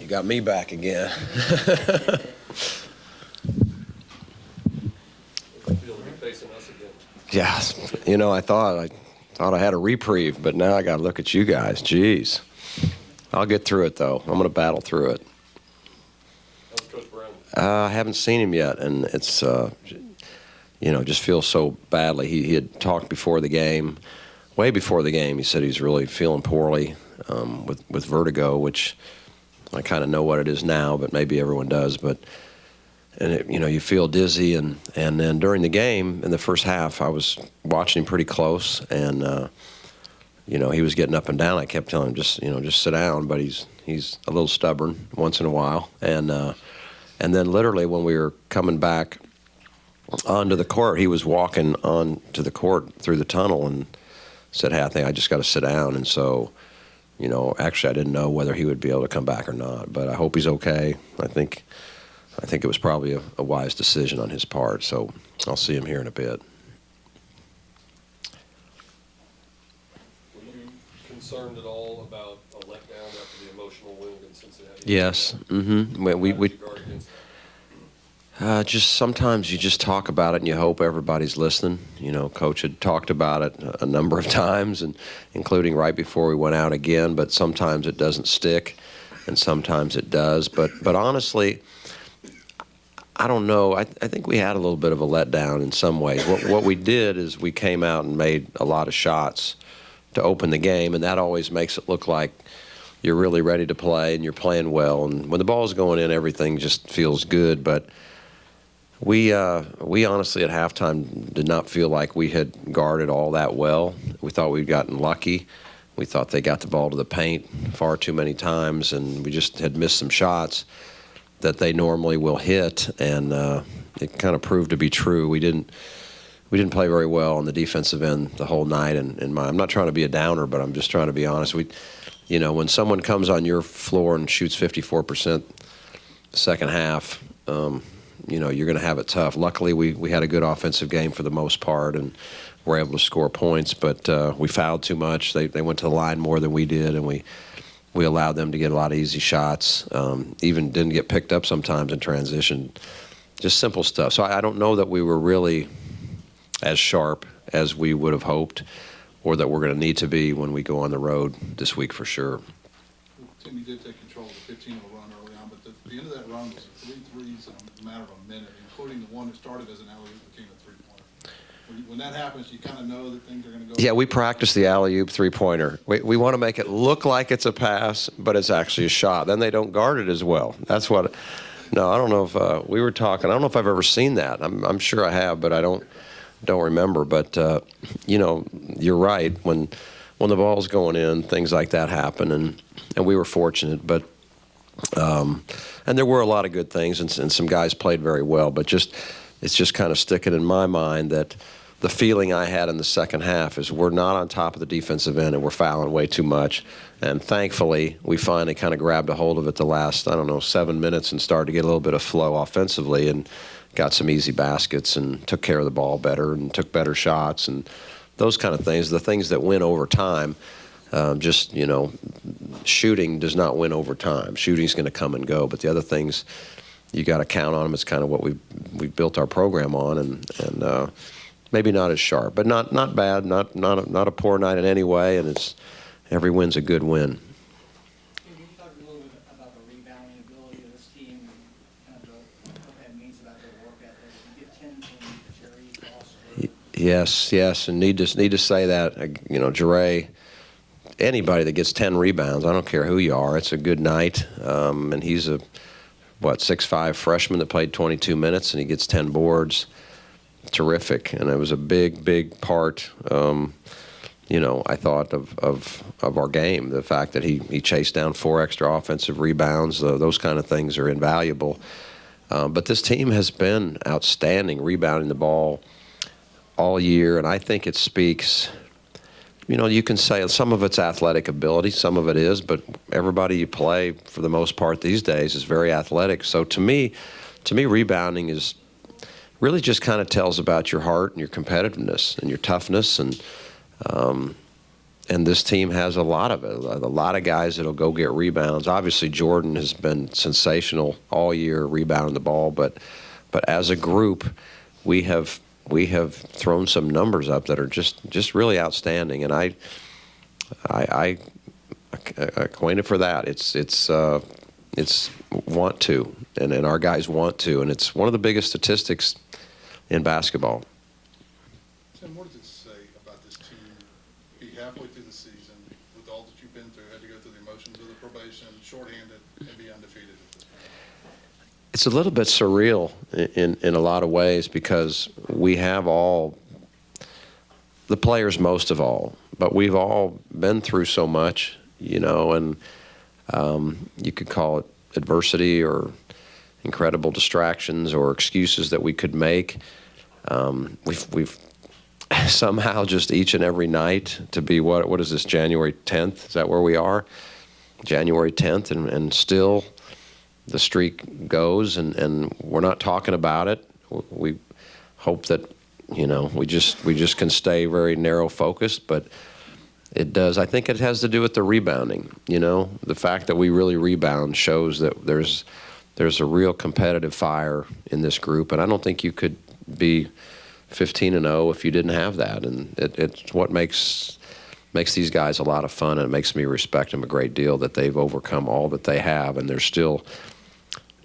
You got me back again. Yeah, you know, I thought I had a reprieve, but now I got to look at you guys. Jeez. I'll get through it, though. I'm going to battle through it. How's Coach Brown? I haven't seen him yet, and it's, you know, just feels so badly. He had talked before the game, way before the game. He said he's really feeling poorly with vertigo, which I kind of know what it is now, but maybe everyone does. And it, you know, you feel dizzy, and then during the game in the first half, I was watching him pretty close, and you know, he was getting up and down. I kept telling him, just sit down, but he's a little stubborn once in a while, and then literally when we were coming back onto the court, he was walking on to the court through the tunnel and said, "Hey, I think I just got to sit down." And so, you know, actually I didn't know whether he would be able to come back or not, but I hope he's okay. I think it was probably a wise decision on his part, so I'll see him here in a bit. Were you concerned at all about a letdown after the emotional win against Cincinnati? Yes. Mm-hmm. Just sometimes you just talk about it and you hope everybody's listening. You know, Coach had talked about it a number of times, and including right before we went out again, but sometimes it doesn't stick and sometimes it does. But honestly, I don't know. I think we had a little bit of a letdown in some ways. What we did is we came out and made a lot of shots to open the game, and that always makes it look like you're really ready to play and you're playing well. And when the ball's going in, everything just feels good. But we honestly at halftime did not feel like we had guarded all that well. We thought we'd gotten lucky. We thought they got the ball to the paint far too many times, and we just had missed some shots that they normally will hit, and it kind of proved to be true. We didn't play very well on the defensive end the whole night. And I'm not trying to be a downer, but I'm just trying to be honest. You know, when someone comes on your floor and shoots 54% second half, you know, you're going to have it tough. Luckily, we had a good offensive game for the most part, and were able to score points, but we fouled too much. They went to the line more than we did, and we allowed them to get a lot of easy shots, even didn't get picked up sometimes in transition. Just simple stuff. So I don't know that we were really as sharp as we would have hoped, or that we're going to need to be when we go on the road this week for sure. Tim, you did take control of the 15-0 run early on, but the end of that run was 3 threes in a matter of a minute, including the one that started as an alley-oop became a three-pointer. When that happens, you kind of know that things are going to go. Yeah, we practice the alley-oop three-pointer. We want to make it look like it's a pass, but it's actually a shot. Then they don't guard it as well. That's what. No, I don't know if we were talking. I don't know if I've ever seen that. I'm sure I have, but I don't remember. But you know, you're right. When the ball's going in, things like that happen, and we were fortunate. But and there were a lot of good things, and some guys played very well. But it's just kind of sticking in my mind that the feeling I had in the second half is we're not on top of the defensive end and we're fouling way too much. And thankfully, we finally kind of grabbed a hold of it the last, 7 minutes and started to get a little bit of flow offensively and got some easy baskets and took care of the ball better and took better shots and those kind of things, the things that win over time. Just, you know, shooting does not win over time. Shooting's going to come and go, but the other things, you got to count on them. It's kind of what we built our program on, and maybe not as sharp, but not bad, not a poor night in any way, and every win's a good win. Can you talk a little bit about the rebounding ability of this team, and kind of what that means about their work ethic? You get 10 from Jerry, Yes, and need to say that, you know, Jerry, anybody that gets 10 rebounds, I don't care who you are, it's a good night, and he's a 6'5" freshman that played 22 minutes, and he gets 10 boards. Terrific, and it was a big part. You know, I thought of our game, the fact that he chased down 4 extra offensive rebounds. Those kind of things are invaluable. But this team has been outstanding, rebounding the ball all year, and I think it speaks. You know, you can say some of it's athletic ability, some of it is, but everybody you play for the most part these days is very athletic. So to me, rebounding is really just kind of tells about your heart and your competitiveness and your toughness, and this team has a lot of it. A lot of guys that'll go get rebounds. Obviously, Jordan has been sensational all year rebounding the ball, but as a group, we have thrown some numbers up that are just really outstanding, and I acquainted for that. It's want to, and our guys want to, and it's one of the biggest statistics in basketball. Tim, what does it say about this team, be halfway through the season, with all that you've been through, had to go through the emotions of the probation, shorthanded, and be undefeated at this point? It's a little bit surreal in a lot of ways, because we have all, the players most of all, but we've all been through so much, and you could call it adversity or incredible distractions or excuses that we could make. We've somehow just each and every night to be, what is this, January 10th? Is that where we are? January 10th, and still the streak goes, and we're not talking about it. We hope that, we just can stay very narrow focused, but it does. I think it has to do with the rebounding. The fact that we really rebound shows that there's a real competitive fire in this group, and I don't think you could be 15-0 if you didn't have that. And it's what makes these guys a lot of fun, and it makes me respect them a great deal that they've overcome all that they have, and they're still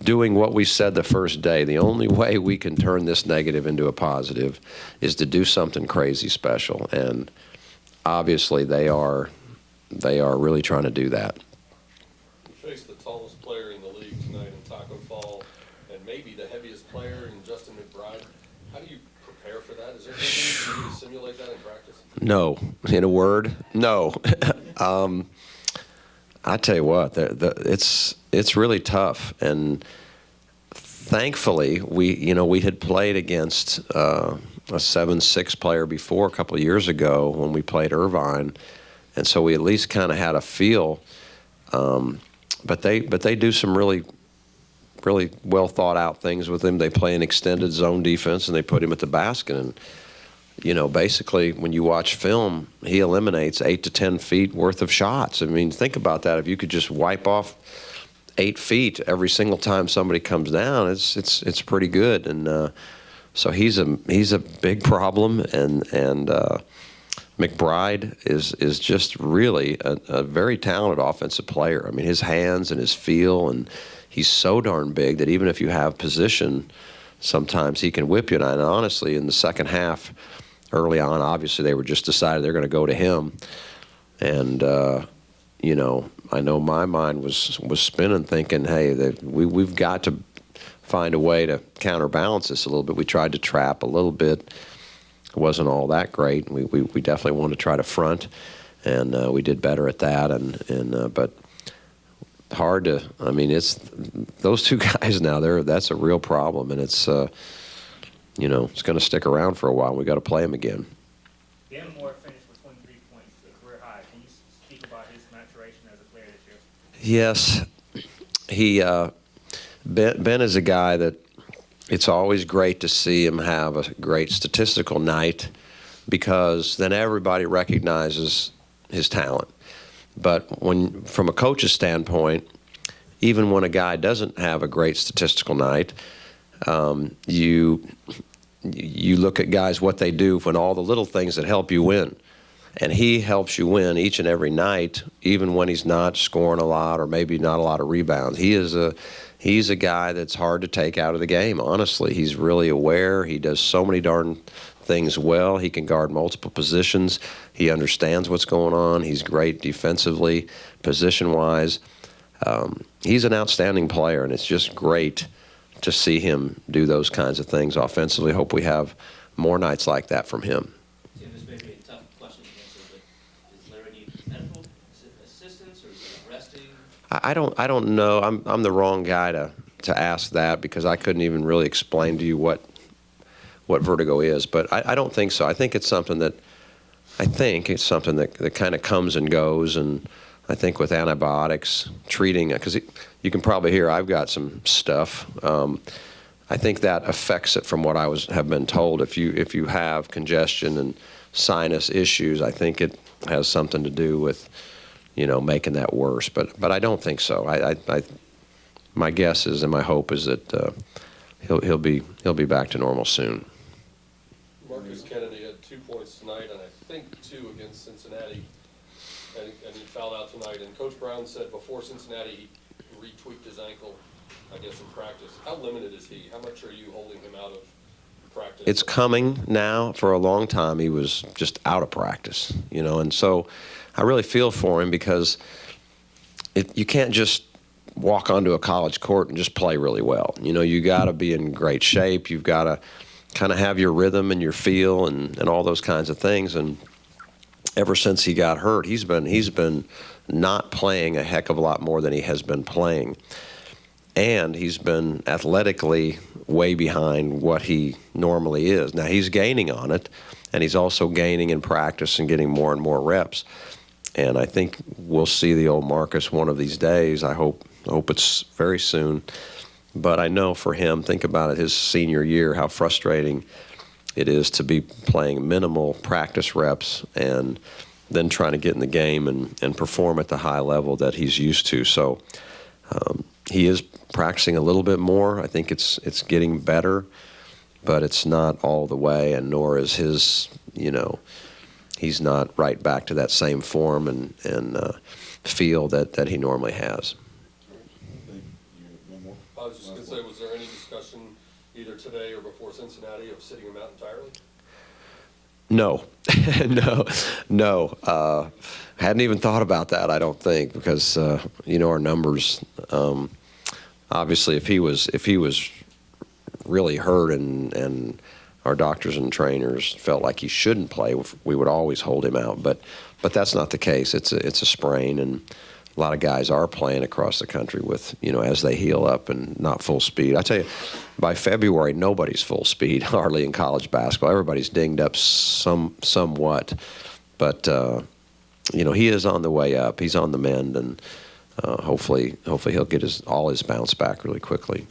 doing what we said the first day. The only way we can turn this negative into a positive is to do something crazy special, and obviously they are really trying to do that. You face the tallest player in the league tonight in Taco Fall, and maybe the heaviest player in Justin McBride. How do you prepare for that? Is there anything you do to simulate that in practice? No. In a word, no. I tell you what, it's really tough, and thankfully we had played against a 7-6 player before a couple of years ago when we played Irvine, and so we at least kind of had a feel. But they do some really well thought out things with him. They play an extended zone defense, and they put him at the basket. And basically, when you watch film, he eliminates 8 to 10 feet worth of shots. I mean, think about that. If you could just wipe off 8 feet every single time somebody comes down, it's pretty good. And so he's a big problem. And McBride is just really a very talented offensive player. I mean, his hands and his feel, and he's so darn big that even if you have position, sometimes he can whip you. And honestly, in the second half, early on, obviously they were just decided they're going to go to him. And, I know my mind was spinning thinking, hey, we've got to find a way to counterbalance this a little bit. We tried to trap a little bit. It wasn't all that great. We definitely wanted to try to front, and we did better at that. But hard to. I mean, it's those two guys now. That's a real problem, and it's it's going to stick around for a while. We got to play them again. Dan Moore finished with 23 points, a career high. Can you speak about his maturation as a player this year? Yes, Ben is a guy that it's always great to see him have a great statistical night, because then everybody recognizes his talent. But from a coach's standpoint, even when a guy doesn't have a great statistical night, you look at guys, what they do when all the little things that help you win. And he helps you win each and every night, even when he's not scoring a lot or maybe not a lot of rebounds. He's a guy that's hard to take out of the game, honestly. He's really aware. He does so many darn things well. He can guard multiple positions. He understands what's going on. He's great defensively, position-wise. He's an outstanding player, and it's just great to see him do those kinds of things offensively. Hope we have more nights like that from him. Tim, this may be a tough question to answer, but is there any medical assistance, or is it resting? I don't know. I'm the wrong guy to ask that, because I couldn't even really explain to you what vertigo is. But I don't think so. I think it's something that kind of comes and goes, and I think with antibiotics, treating, because you can probably hear I've got some stuff. I think that affects it from what I have been told. If you have congestion and sinus issues, I think it has something to do with, making that worse. But I don't think so. My guess is and my hope is that he'll be back to normal soon. Marcus Kennedy had 2 points tonight, and I think 2 against Cincinnati, and he fouled out tonight. And Coach Brown said before Cincinnati, he retweaked his ankle, I guess, in practice. How limited is he? How much are you holding him out of practice? It's coming now. For a long time, he was just out of practice, and so I really feel for him because you can't just walk onto a college court and just play really well. You got to be in great shape. You've got to kind of have your rhythm and your feel and all those kinds of things. And ever since he got hurt, he's been not playing a heck of a lot more than he has been playing. And he's been athletically way behind what he normally is. Now, he's gaining on it, and he's also gaining in practice and getting more and more reps. And I think we'll see the old Marcus one of these days. I hope it's very soon. But I know for him, think about it, his senior year, how frustrating it is to be playing minimal practice reps and then trying to get in the game and perform at the high level that he's used to. So he is practicing a little bit more. I think it's getting better, but it's not all the way, and nor is his, he's not right back to that same form and feel that he normally has. I was just going to say, was there any discussion either today or before Cincinnati of sitting him out entirely? No, no. Hadn't even thought about that, I don't think, because, our numbers, obviously if he was really hurt and our doctors and trainers felt like he shouldn't play, we would always hold him out. But that's not the case. It's a sprain, and a lot of guys are playing across the country with, as they heal up and not full speed. I tell you, by February, nobody's full speed, hardly in college basketball. Everybody's dinged up somewhat. But, he is on the way up. He's on the mend, and hopefully he'll get all his bounce back really quickly.